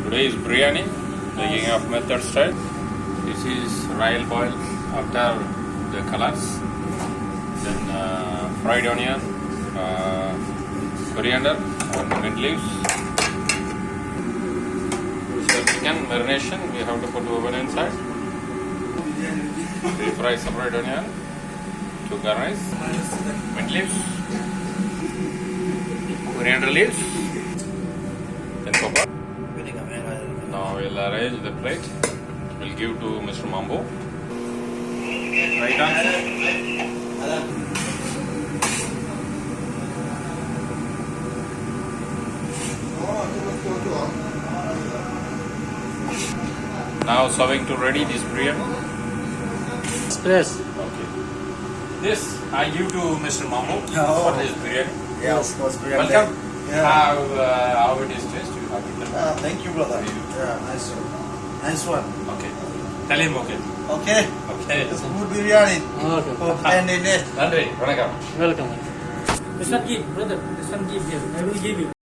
Today is biryani, making of method style. This is royal boil after the colors. Then fried onion, coriander, and mint leaves. So chicken marination, we have to put oven inside. We fry separate onion to garnish. Mint leaves, coriander leaves, then pepper. Now we'll arrange the plate. We'll give to Mr. Mambo. Right answer. Now serving to ready this biryani. Express. Okay. This I give to Mr. Mambo for his biryani. Yeah, of course. Welcome. Yeah. How it is taste? You have to tell. Thank you, brother. Yeah, nice one. Nice one. Okay. Tell him okay. Okay. Okay. It's good biryani. Okay. Hope and in it. Nandri, vanakkam. Welcome. This one give, brother. This one give here. I will give you.